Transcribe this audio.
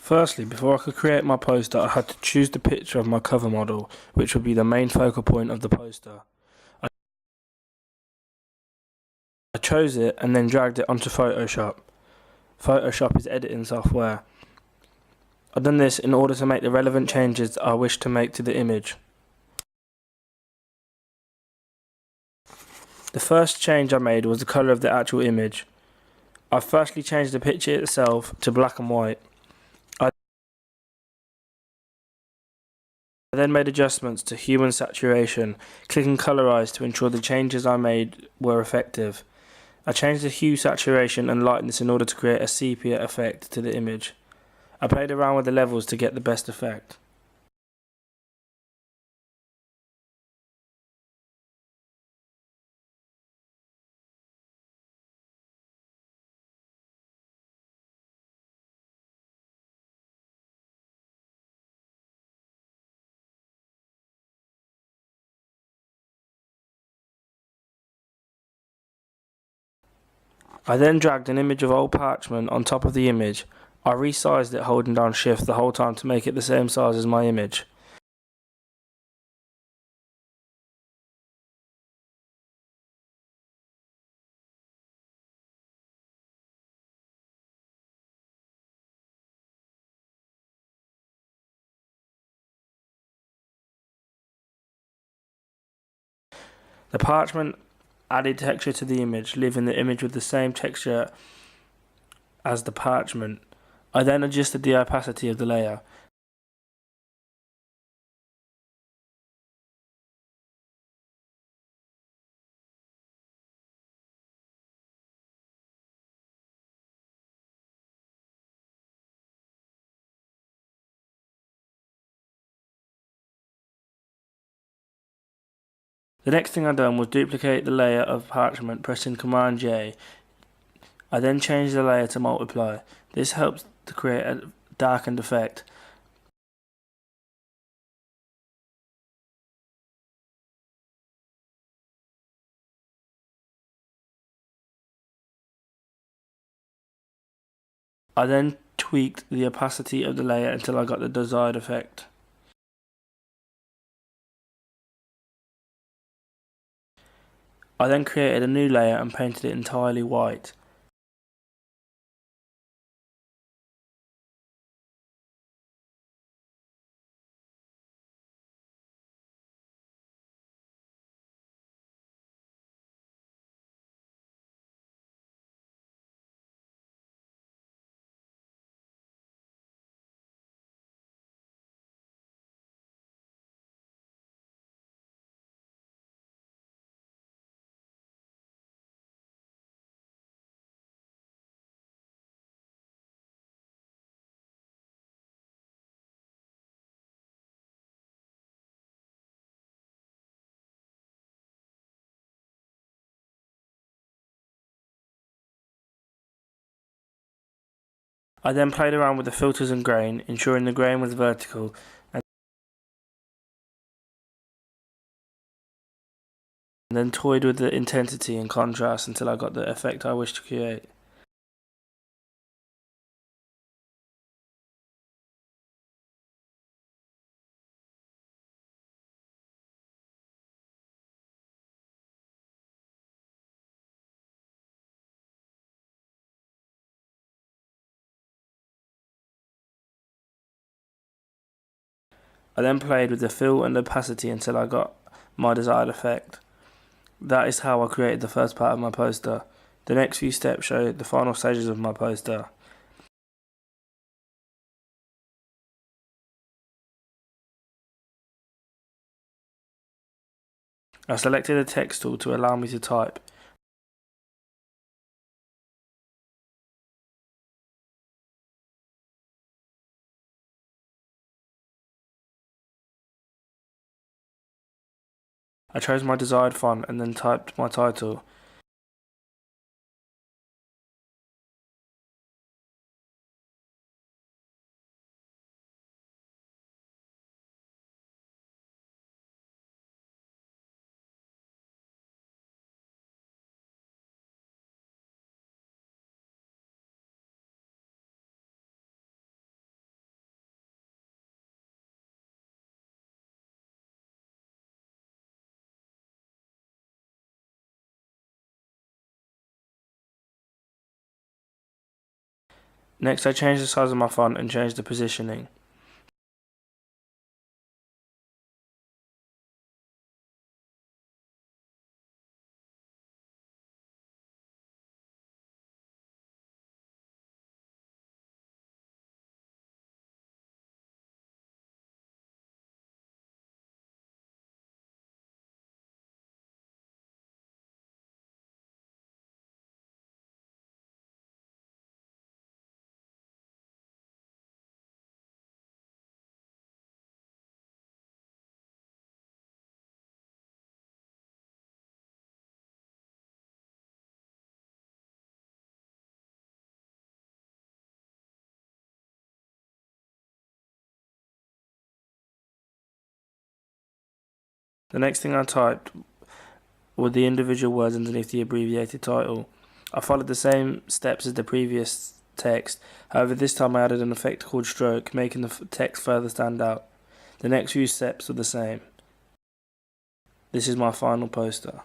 Firstly, before I could create my poster, I had to choose the picture of my cover model, which would be the main focal point of the poster. I chose it and then dragged it onto Photoshop. Photoshop is editing software. I've done this in order to make the relevant changes I wish to make to the image. The first change I made was the colour of the actual image. I firstly changed the picture itself to black and white. I then made adjustments to hue and saturation, clicking colorize to ensure the changes I made were effective. I changed the hue, saturation and lightness in order to create a sepia effect to the image. I played around with the levels to get the best effect. I then dragged an image of old parchment on top of the image. I resized it holding down shift the whole time to make it the same size as my image. The parchment added texture to the image, leaving the image with the same texture as the parchment. I then adjusted the opacity of the layer. The next thing I done was duplicate the layer of parchment, pressing Command J. I then changed the layer to multiply. This helps to create a darkened effect. I then tweaked the opacity of the layer until I got the desired effect. I then created a new layer and painted it entirely white. I then played around with the filters and grain, ensuring the grain was vertical, and then toyed with the intensity and contrast until I got the effect I wished to create. I then played with the fill and opacity until I got my desired effect. That is how I created the first part of my poster. The next few steps show the final stages of my poster. I selected a text tool to allow me to type. I chose my desired font and then typed my title. Next, I changed the size of my font and changed the positioning. The next thing I typed were the individual words underneath the abbreviated title. I followed the same steps as the previous text, however this time I added an effect called stroke, making the text further stand out. The next few steps were the same. This is my final poster.